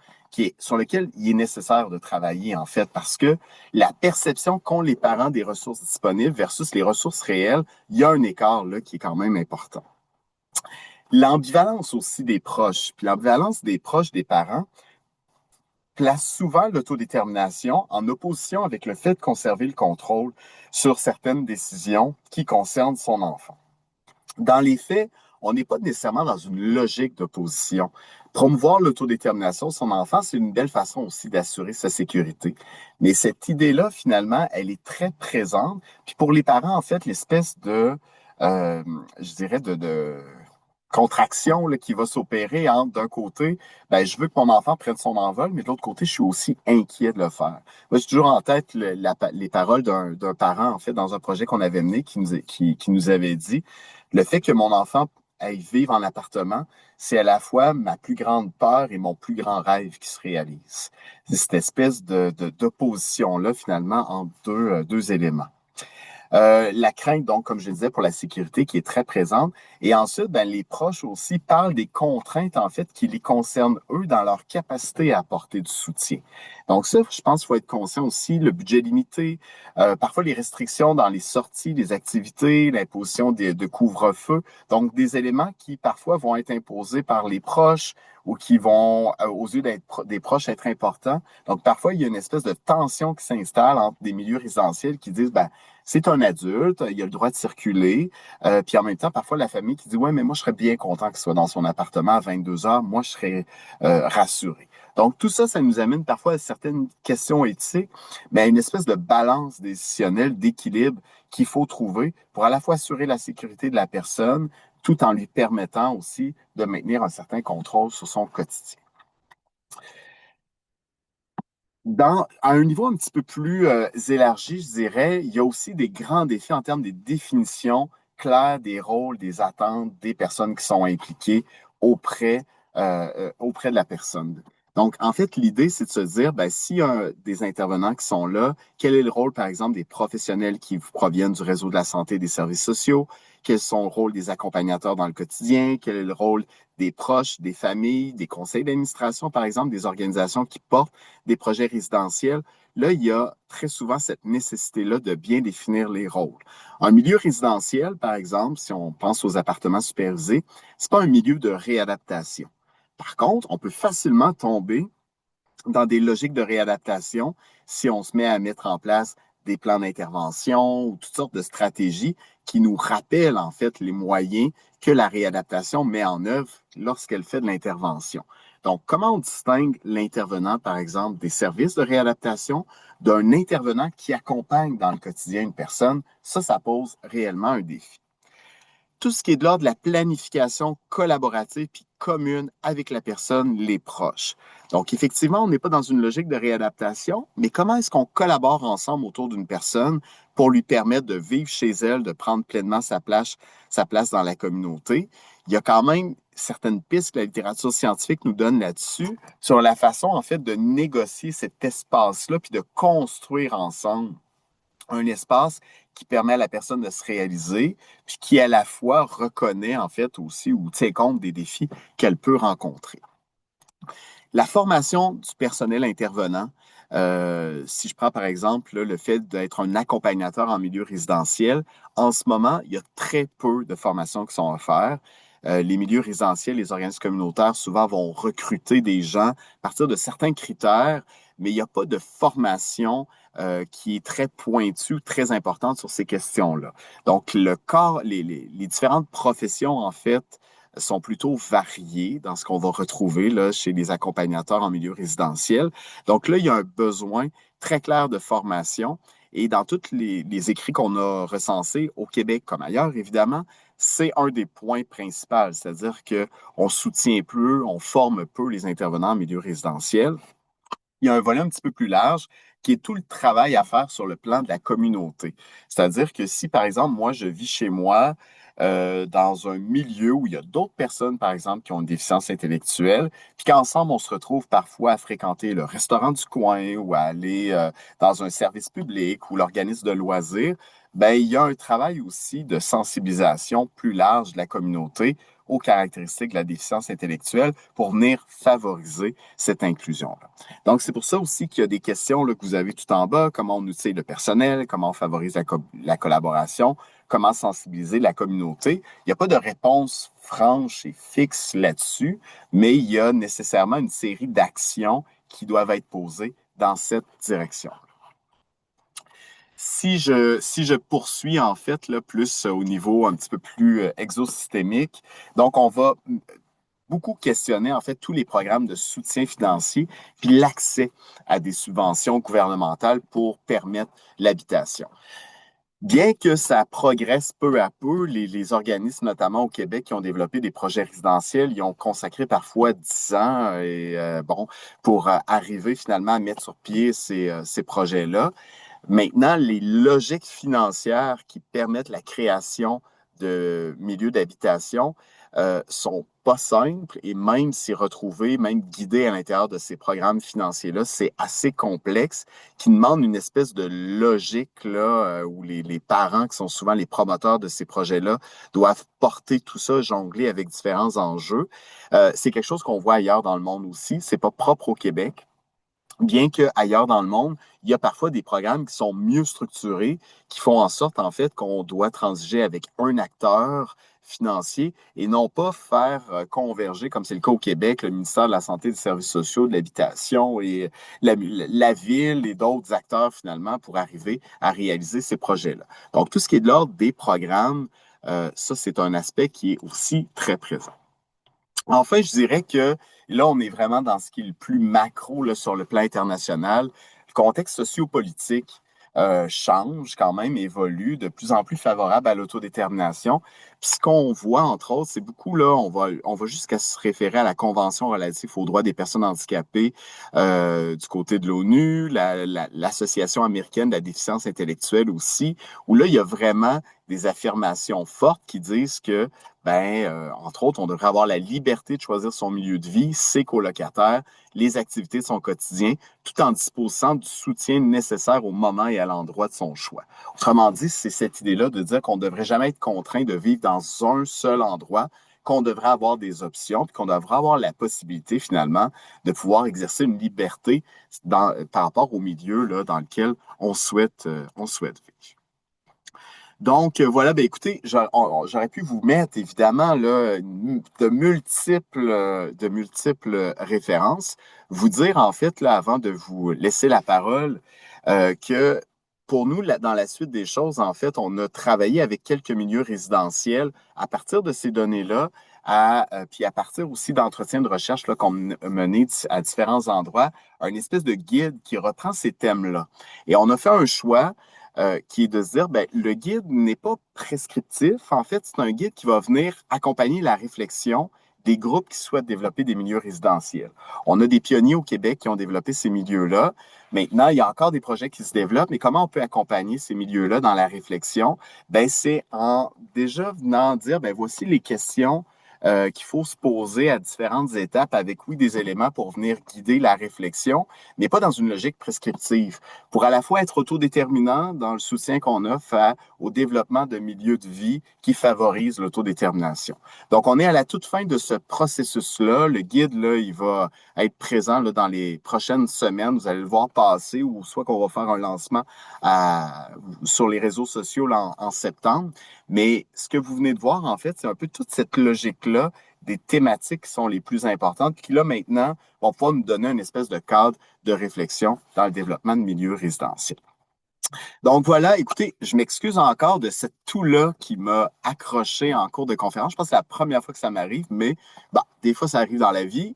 sur lequel il est nécessaire de travailler, en fait, parce que la perception qu'ont les parents des ressources disponibles versus les ressources réelles, il y a un écart là qui est quand même important. L'ambivalence aussi des proches, puis l'ambivalence des proches des parents place souvent l'autodétermination en opposition avec le fait de conserver le contrôle sur certaines décisions qui concernent son enfant. Dans les faits, on n'est pas nécessairement dans une logique d'opposition. Promouvoir l'autodétermination de son enfant, c'est une belle façon aussi d'assurer sa sécurité. Mais cette idée-là, finalement, elle est très présente. Puis pour les parents, en fait, l'espèce euh, je dirais, de contraction là, qui va s'opérer entre, d'un côté, ben, je veux que mon enfant prenne son envol, mais de l'autre côté, je suis aussi inquiet de le faire. Moi, j'ai toujours en tête les paroles d'un parent, en fait, dans un projet qu'on avait mené, qui nous avait dit, le fait que mon enfant aille vivre en appartement, c'est à la fois ma plus grande peur et mon plus grand rêve qui se réalise. C'est cette espèce d'opposition-là, finalement, entre deux éléments. La crainte, donc, comme je disais, pour la sécurité qui est très présente. Et ensuite, ben, les proches aussi parlent des contraintes, en fait, qui les concernent, eux, dans leur capacité à apporter du soutien. Donc ça, je pense qu'il faut être conscient aussi, le budget limité, parfois les restrictions dans les sorties, les activités, l'imposition de couvre-feu. Donc, des éléments qui, parfois, vont être imposés par les proches ou qui vont, aux yeux des proches, être importants. Donc, parfois, il y a une espèce de tension qui s'installe entre des milieux résidentiels qui disent, ben, c'est un adulte, il a le droit de circuler. Puis en même temps, parfois, la famille qui dit, ouais, mais moi, je serais bien content qu'il soit dans son appartement à 22 heures. Moi, je serais rassuré. Donc, tout ça, ça nous amène parfois à certaines questions éthiques, mais à une espèce de balance décisionnelle, d'équilibre qu'il faut trouver pour à la fois assurer la sécurité de la personne, tout en lui permettant aussi de maintenir un certain contrôle sur son quotidien. À un niveau un petit peu plus élargi, je dirais, il y a aussi des grands défis en termes des définitions claires des rôles, des attentes des personnes qui sont impliquées auprès, auprès de la personne. Donc, en fait, l'idée, c'est de se dire, ben, s'il y a des intervenants qui sont là, quel est le rôle, par exemple, des professionnels qui proviennent du réseau de la santé et des services sociaux? Quels sont le rôle des accompagnateurs dans le quotidien? Quel est le rôle des proches, des familles, des conseils d'administration, par exemple, des organisations qui portent des projets résidentiels, là, il y a très souvent cette nécessité-là de bien définir les rôles. Un milieu résidentiel, par exemple, si on pense aux appartements supervisés, c'est pas un milieu de réadaptation. Par contre, on peut facilement tomber dans des logiques de réadaptation si on se met à mettre en place des plans d'intervention ou toutes sortes de stratégies qui nous rappellent en fait les moyens que la réadaptation met en œuvre lorsqu'elle fait de l'intervention. Donc, comment on distingue l'intervenant, par exemple, des services de réadaptation d'un intervenant qui accompagne dans le quotidien une personne? Ça pose réellement un défi. Tout ce qui est de l'ordre de la planification collaborative puis commune avec la personne, les proches. Donc, effectivement, on n'est pas dans une logique de réadaptation, mais comment est-ce qu'on collabore ensemble autour d'une personne pour lui permettre de vivre chez elle, de prendre pleinement sa place dans la communauté? Il y a quand même certaines pistes que la littérature scientifique nous donne là-dessus, sur la façon, en fait, de négocier cet espace-là puis de construire ensemble un espace qui permet à la personne de se réaliser, puis qui à la fois reconnaît en fait aussi ou tient compte des défis qu'elle peut rencontrer. La formation du personnel intervenant, si je prends par exemple là, le fait d'être un accompagnateur en milieu résidentiel, en ce moment, il y a très peu de formations qui sont offertes. Les milieux résidentiels, les organismes communautaires, souvent vont recruter des gens à partir de certains critères, mais il n'y a pas de formation qui est très pointue, très importante sur ces questions-là. Donc, le corps, les différentes professions, en fait, sont plutôt variées dans ce qu'on va retrouver là, chez les accompagnateurs en milieu résidentiel. Donc là, il y a un besoin très clair de formation. Et dans tous les écrits qu'on a recensés au Québec comme ailleurs, évidemment, c'est un des points principaux, c'est-à-dire qu'on soutient peu, on forme peu les intervenants en milieu résidentiel. Il y a un volet un petit peu plus large qui est tout le travail à faire sur le plan de la communauté. C'est-à-dire que si, par exemple, moi, je vis chez moi dans un milieu où il y a d'autres personnes, par exemple, qui ont une déficience intellectuelle, puis qu'ensemble, on se retrouve parfois à fréquenter le restaurant du coin ou à aller dans un service public ou l'organisme de loisirs, ben, il y a un travail aussi de sensibilisation plus large de la communauté aux caractéristiques de la déficience intellectuelle pour venir favoriser cette inclusion-là. Donc, c'est pour ça aussi qu'il y a des questions là, que vous avez tout en bas, comment on utilise le personnel, comment on favorise la collaboration, comment sensibiliser la communauté. Il n'y a pas de réponse franche et fixe là-dessus, mais il y a nécessairement une série d'actions qui doivent être posées dans cette direction. Si je poursuis en fait là, plus au niveau un petit peu plus exosystémique, donc on va beaucoup questionner en fait tous les programmes de soutien financier puis l'accès à des subventions gouvernementales pour permettre l'habitation. Bien que ça progresse peu à peu, les organismes, notamment au Québec, qui ont développé des projets résidentiels, ils ont consacré parfois 10 ans pour arriver finalement à mettre sur pied ces projets-là. Maintenant, les logiques financières qui permettent la création de milieux d'habitation sont pas simples et même s'y retrouver, même guider à l'intérieur de ces programmes financiers-là, c'est assez complexe, qui demande une espèce de logique là, où les parents, qui sont souvent les promoteurs de ces projets-là, doivent porter tout ça, jongler avec différents enjeux. C'est quelque chose qu'on voit ailleurs dans le monde aussi. C'est pas propre au Québec. Bien qu'ailleurs dans le monde, il y a parfois des programmes qui sont mieux structurés, qui font en sorte, en fait, qu'on doit transiger avec un acteur financier et non pas faire converger, comme c'est le cas au Québec, le ministère de la Santé, des Services sociaux, de l'Habitation et la ville et d'autres acteurs, finalement, pour arriver à réaliser ces projets-là. Donc, tout ce qui est de l'ordre des programmes, ça, c'est un aspect qui est aussi très présent. Enfin, je dirais que là, on est vraiment dans ce qui est le plus macro là, sur le plan international. Le contexte sociopolitique change quand même, évolue de plus en plus favorable à l'autodétermination. Puis ce qu'on voit, entre autres, c'est beaucoup, là, on va jusqu'à se référer à la Convention relative aux droits des personnes handicapées du côté de l'ONU, l'Association américaine de la déficience intellectuelle aussi, où là, il y a vraiment des affirmations fortes qui disent que entre autres, on devrait avoir la liberté de choisir son milieu de vie, ses colocataires, les activités de son quotidien, tout en disposant du soutien nécessaire au moment et à l'endroit de son choix. Autrement dit, c'est cette idée-là de dire qu'on ne devrait jamais être contraint de vivre dans un seul endroit, qu'on devrait avoir des options, puis qu'on devrait avoir la possibilité finalement de pouvoir exercer une liberté par rapport au milieu là, dans lequel on souhaite vivre. Donc, voilà, écoutez, j'aurais pu vous mettre évidemment là, de multiples références. Vous dire en fait, là, avant de vous laisser la parole, que pour nous, dans la suite des choses, en fait, on a travaillé avec quelques milieux résidentiels à partir de ces données-là, puis à partir aussi d'entretiens de recherche là, qu'on a menés à différents endroits, un espèce de guide qui reprend ces thèmes-là. Et on a fait un choix qui est de se dire, le guide n'est pas prescriptif. En fait, c'est un guide qui va venir accompagner la réflexion des groupes qui souhaitent développer des milieux résidentiels. On a des pionniers au Québec qui ont développé ces milieux-là. Maintenant, il y a encore des projets qui se développent, mais comment on peut accompagner ces milieux-là dans la réflexion? C'est en déjà venant dire, voici les questions qu'il faut se poser à différentes étapes avec, oui, des éléments pour venir guider la réflexion, mais pas dans une logique prescriptive. Pour à la fois être autodéterminant dans le soutien qu'on offre au développement de milieux de vie qui favorisent l'autodétermination. Donc, on est à la toute fin de ce processus-là. Le guide, là, il va être présent là, dans les prochaines semaines. Vous allez le voir passer ou soit qu'on va faire un lancement sur les réseaux sociaux là, en septembre. Mais ce que vous venez de voir, en fait, c'est un peu toute cette logique-là des thématiques qui sont les plus importantes, qui là, maintenant, vont pouvoir nous donner une espèce de cadre de réflexion dans le développement de milieux résidentiels. Donc voilà, écoutez, je m'excuse encore de cette toux-là qui m'a accroché en cours de conférence. Je pense que c'est la première fois que ça m'arrive, mais des fois, ça arrive dans la vie.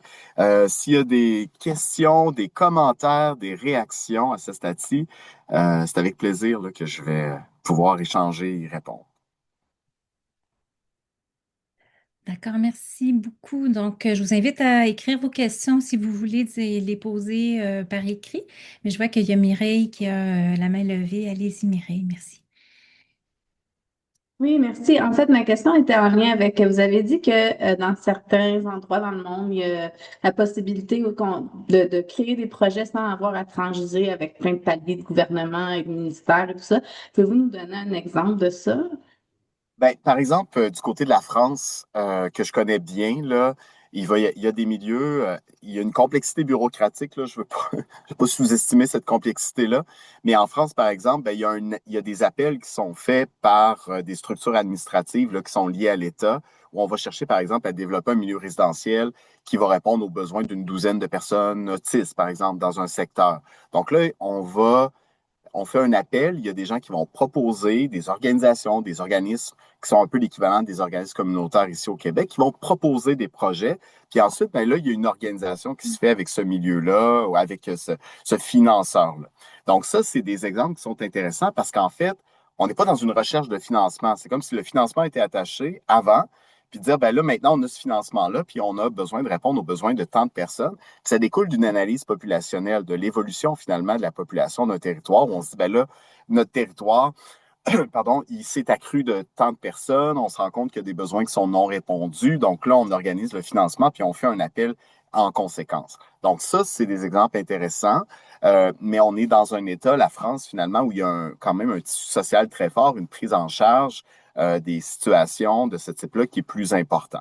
S'il y a des questions, des commentaires, des réactions à ce stade-ci, c'est avec plaisir là, que je vais pouvoir échanger et y répondre. D'accord, merci beaucoup. Donc, je vous invite à écrire vos questions si vous voulez les poser par écrit. Mais je vois qu'il y a Mireille qui a la main levée. Allez-y, Mireille, merci. Oui, merci. En fait, ma question était en lien avec, vous avez dit que dans certains endroits dans le monde, il y a la possibilité de créer des projets sans avoir à transiger avec plein de paliers de gouvernement et de ministères et tout ça. Pouvez-vous nous donner un exemple de ça? Par exemple, du côté de la France, que je connais bien, là, il y a des milieux, il y a une complexité bureaucratique, là, je veux pas, je veux pas sous-estimer cette complexité-là, mais en France, par exemple, il y a des appels qui sont faits par des structures administratives là, qui sont liées à l'État, où on va chercher, par exemple, à développer un milieu résidentiel qui va répondre aux besoins d'une douzaine de personnes autistes, par exemple, dans un secteur. Donc là, on fait un appel, il y a des gens qui vont proposer, des organisations, des organismes qui sont un peu l'équivalent des organismes communautaires ici au Québec, qui vont proposer des projets. Puis ensuite, ben là, il y a une organisation qui se fait avec ce milieu-là ou avec ce financeur-là. Donc ça, c'est des exemples qui sont intéressants parce qu'en fait, on n'est pas dans une recherche de financement. C'est comme si le financement était attaché avant, puis dire, ben là, maintenant, on a ce financement-là, puis on a besoin de répondre aux besoins de tant de personnes. Puis ça découle d'une analyse populationnelle, de l'évolution finalement de la population d'un territoire, où on se dit, ben là, notre territoire, pardon, il s'est accru de tant de personnes, on se rend compte qu'il y a des besoins qui sont non répondus. Donc là, on organise le financement, puis on fait un appel en conséquence. Donc ça, c'est des exemples intéressants, mais on est dans un État, la France, finalement, où il y a quand même un tissu social très fort, une prise en charge des situations de ce type-là qui est plus important.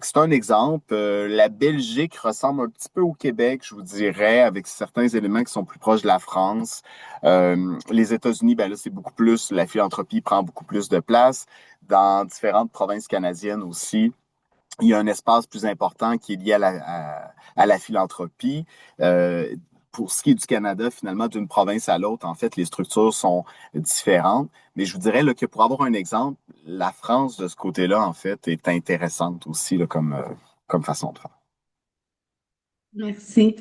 C'est un exemple. La Belgique ressemble un petit peu au Québec, je vous dirais, avec certains éléments qui sont plus proches de la France. Les États-Unis, ben là, c'est beaucoup plus, la philanthropie prend beaucoup plus de place. Dans différentes provinces canadiennes aussi, il y a un espace plus important qui est lié à la philanthropie. Pour ce qui est du Canada, finalement, d'une province à l'autre, en fait, les structures sont différentes. Mais je vous dirais là, que pour avoir un exemple, la France, de ce côté-là, en fait, est intéressante aussi là, comme façon de faire. Merci.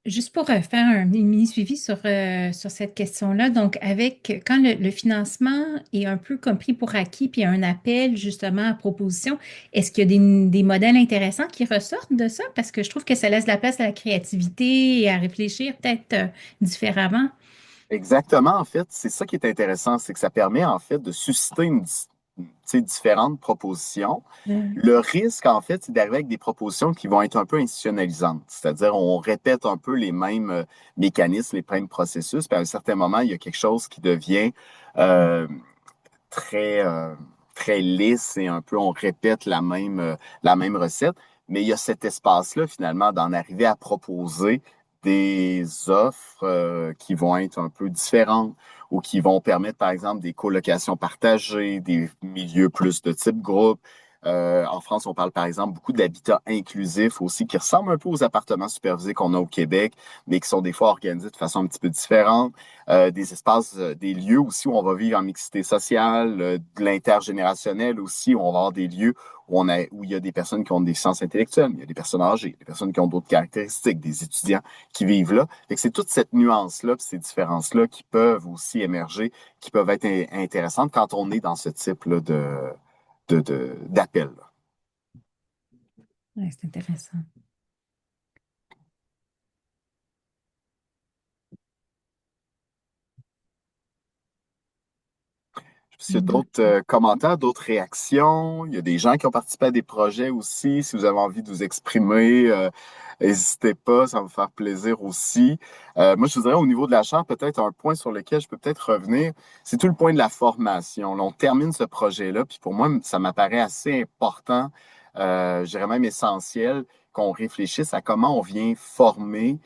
Juste pour faire un mini suivi sur cette question-là, donc quand le financement est un peu compris pour acquis, puis il y a un appel justement à proposition, est-ce qu'il y a des modèles intéressants qui ressortent de ça? Parce que je trouve que ça laisse la place à la créativité et à réfléchir peut-être différemment. Exactement, en fait, c'est ça qui est intéressant, c'est que ça permet en fait de susciter différentes propositions. Mm. Le risque, en fait, c'est d'arriver avec des propositions qui vont être un peu institutionnalisantes, c'est-à-dire on répète un peu les mêmes mécanismes, les mêmes processus, puis à un certain moment, il y a quelque chose qui devient euh, très, très lisse et un peu on répète la même recette, mais il y a cet espace-là, finalement, d'en arriver à proposer des offres qui vont être un peu différentes ou qui vont permettre, par exemple, des colocations partagées, des milieux plus de type groupe. En France, on parle par exemple beaucoup d'habitat inclusif aussi, qui ressemble un peu aux appartements supervisés qu'on a au Québec, mais qui sont des fois organisés de façon un petit peu différente. Des espaces, des lieux aussi où on va vivre en mixité sociale, de l'intergénérationnel aussi, où on va avoir des lieux où il y a des personnes qui ont des déficiences intellectuelles, mais il y a des personnes âgées, des personnes qui ont d'autres caractéristiques, des étudiants qui vivent là. Fait que c'est toute cette nuance-là, puis ces différences-là qui peuvent aussi émerger, qui peuvent être intéressantes quand on est dans ce type-là d'appel. Ouais, c'est intéressant. S'il y a d'autres commentaires, d'autres réactions, il y a des gens qui ont participé à des projets aussi. Si vous avez envie de vous exprimer, n'hésitez pas, ça va me faire plaisir aussi. Moi, je vous dirais au niveau de la chaire, peut-être un point sur lequel je peux peut-être revenir, c'est tout le point de la formation. Là, on termine ce projet-là, puis pour moi, ça m'apparaît assez important, je dirais même essentiel, qu'on réfléchisse à comment on vient former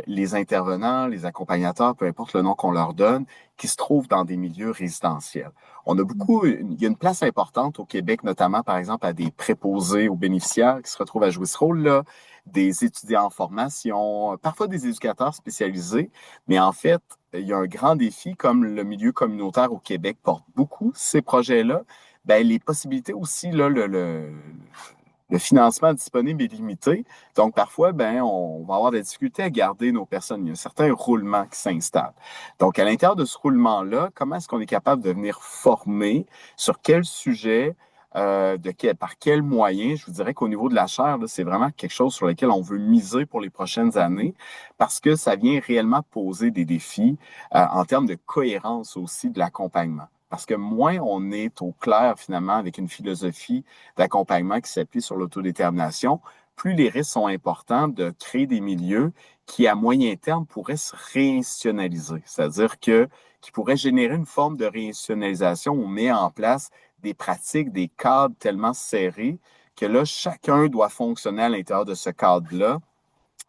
les intervenants, les accompagnateurs, peu importe le nom qu'on leur donne, qui se trouvent dans des milieux résidentiels. Il y a une place importante au Québec, notamment, par exemple, à des préposés aux bénéficiaires qui se retrouvent à jouer ce rôle-là, des étudiants en formation, parfois des éducateurs spécialisés, mais en fait, il y a un grand défi, comme le milieu communautaire au Québec porte beaucoup ces projets-là, ben, les possibilités aussi, là, le financement disponible est limité. Donc, parfois, ben, on va avoir des difficultés à garder nos personnes. Il y a un certain roulement qui s'installe. Donc, à l'intérieur de ce roulement-là, comment est-ce qu'on est capable de venir former sur quel sujet, par quels moyens? Je vous dirais qu'au niveau de la chaire, là, c'est vraiment quelque chose sur lequel on veut miser pour les prochaines années parce que ça vient réellement poser des défis en termes de cohérence aussi de l'accompagnement. Parce que moins on est au clair finalement avec une philosophie d'accompagnement qui s'appuie sur l'autodétermination, plus les risques sont importants de créer des milieux qui, à moyen terme, pourraient se réinstitutionnaliser. C'est-à-dire qui pourraient générer une forme de réinstitutionnalisation où on met en place des pratiques, des cadres tellement serrés que là, chacun doit fonctionner à l'intérieur de ce cadre-là.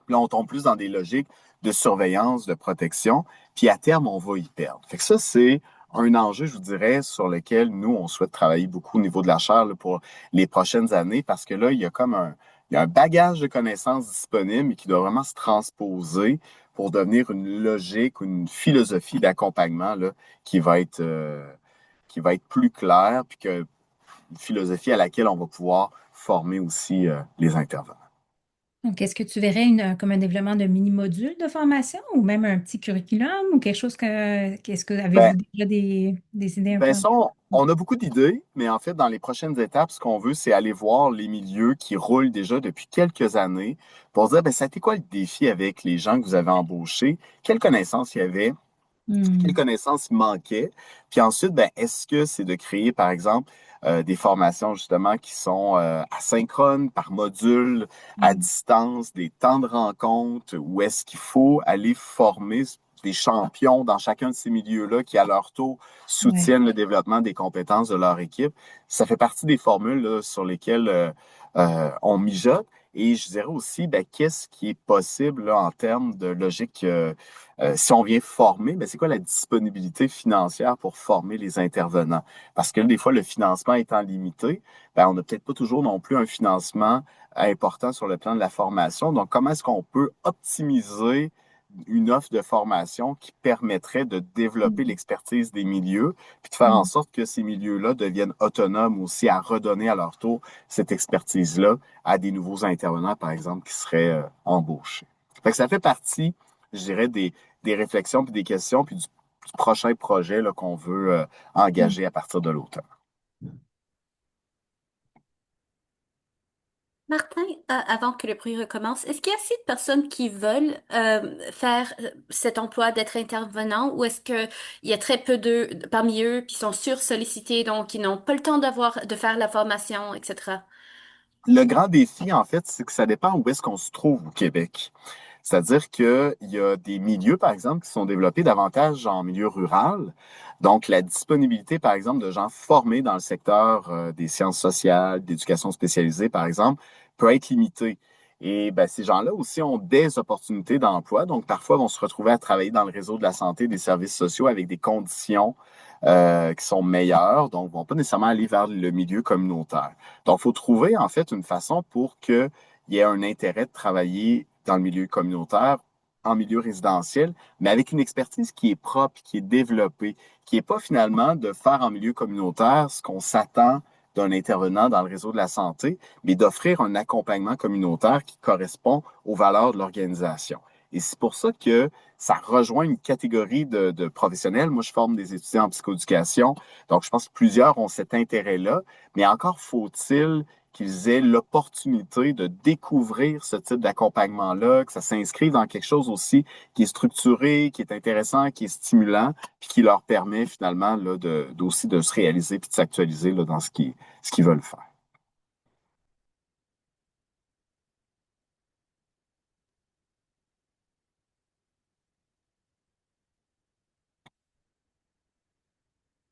Puis là, on tombe plus dans des logiques de surveillance, de protection, puis à terme, on va y perdre. Fait que ça, c'est un enjeu, je vous dirais, sur lequel nous, on souhaite travailler beaucoup au niveau de la chaire là, pour les prochaines années, parce que là, il y a comme il y a un bagage de connaissances disponible et qui doit vraiment se transposer pour devenir une logique ou une philosophie d'accompagnement là, qui va être plus claire, puis que, une philosophie à laquelle on va pouvoir former aussi les intervenants. Donc, est-ce que tu verrais comme un développement de mini-modules de formation ou même un petit curriculum ou quelque chose qu'est-ce que Ben, avez-vous déjà des idées un peu? Ben ça, on a beaucoup d'idées, mais en fait, dans les prochaines étapes, ce qu'on veut, c'est aller voir les milieux qui roulent déjà depuis quelques années pour se dire, ben, ça a été quoi le défi avec les gens que vous avez embauchés? Quelles connaissances il y avait? Quelles Hmm. connaissances il manquait? Puis ensuite, ben, est-ce que c'est de créer, par exemple, des formations justement qui sont asynchrones, par module, à Hmm. distance, des temps de rencontre, ou est-ce qu'il faut aller former des champions dans chacun de ces milieux-là qui, à leur tour, Ouais. soutiennent le développement des compétences de leur équipe? Ça fait partie des formules là, sur lesquelles on mijote. Et je dirais aussi, ben, qu'est-ce qui est possible là, en termes de logique si on vient former, ben, c'est quoi la disponibilité financière pour former les intervenants? Parce que des fois, le financement étant limité, ben, on n'a peut-être pas toujours non plus un financement important sur le plan de la formation. Donc, comment est-ce qu'on peut optimiser une offre de formation qui permettrait de développer Hmm. l'expertise des milieux, puis de faire en Hmm. sorte que ces milieux-là deviennent autonomes aussi à redonner à leur tour cette expertise-là à des nouveaux intervenants, par exemple, qui seraient embauchés. Fait que ça fait partie, je dirais, des réflexions puis des questions puis du prochain projet là, qu'on veut Hmm. engager à partir de l'automne. Martin, avant que le bruit recommence, est-ce qu'il y a assez de personnes qui veulent faire cet emploi d'être intervenant ou est-ce qu'il y a très peu d'eux parmi eux qui sont sursollicités, donc ils n'ont pas le temps de faire la formation, etc. Le grand défi, en fait, c'est que ça dépend où est-ce qu'on se trouve au Québec. C'est-à-dire qu'il y a des milieux, par exemple, qui sont développés davantage en milieu rural. Donc, la disponibilité, par exemple, de gens formés dans le secteur des sciences sociales, d'éducation spécialisée, par exemple, peut être limitée. Et ben, ces gens-là aussi ont des opportunités d'emploi. Donc, parfois, vont se retrouver à travailler dans le réseau de la santé et des services sociaux avec des conditions qui sont meilleures. Donc, vont pas nécessairement aller vers le milieu communautaire. Donc, il faut trouver, en fait, une façon pour qu'il y ait un intérêt de travailler dans le milieu communautaire, en milieu résidentiel, mais avec une expertise qui est propre, qui est développée, qui n'est pas finalement de faire en milieu communautaire ce qu'on s'attend d'un intervenant dans le réseau de la santé, mais d'offrir un accompagnement communautaire qui correspond aux valeurs de l'organisation. Et c'est pour ça que ça rejoint une catégorie de professionnels. Moi, je forme des étudiants en psychoéducation, donc je pense que plusieurs ont cet intérêt-là, mais encore faut-il qu'ils aient l'opportunité de découvrir ce type d'accompagnement-là, que ça s'inscrive dans quelque chose aussi qui est structuré, qui est intéressant, qui est stimulant, puis qui leur permet finalement là, aussi de se réaliser puis de s'actualiser là, dans ce qu'ils veulent faire.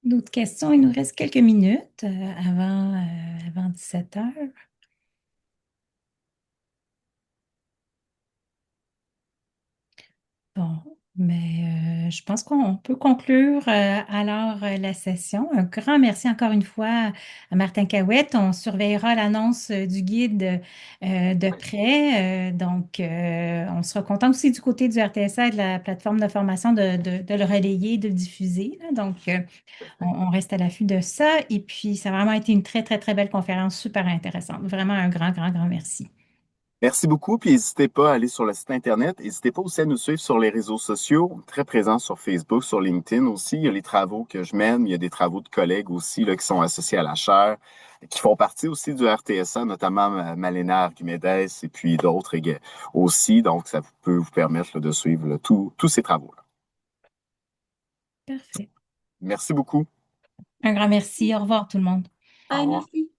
D'autres questions? Il nous reste quelques minutes avant 17 heures. Bon, mais je pense qu'on peut conclure alors la session. Un grand merci encore une fois à Martin Cahouette. On surveillera l'annonce du guide de près. On sera content aussi du côté du RTSA et de la plateforme de formation de le relayer, de le diffuser, là. On reste à l'affût de ça. Et puis, ça a vraiment été une très, très, très belle conférence, super intéressante. Vraiment un grand, grand, grand merci. Merci beaucoup, puis n'hésitez pas à aller sur le site Internet. N'hésitez pas aussi à nous suivre sur les réseaux sociaux, très présents sur Facebook, sur LinkedIn aussi. Il y a les travaux que je mène, il y a des travaux de collègues aussi là, qui sont associés à la chaire, qui font partie aussi du RTSA, notamment Malena Archimedes et puis d'autres aussi. Donc, ça peut vous permettre là, de suivre là, tous ces travaux-là. Parfait. Merci beaucoup. Un grand merci. Au revoir tout le monde. Au Bye, revoir. merci.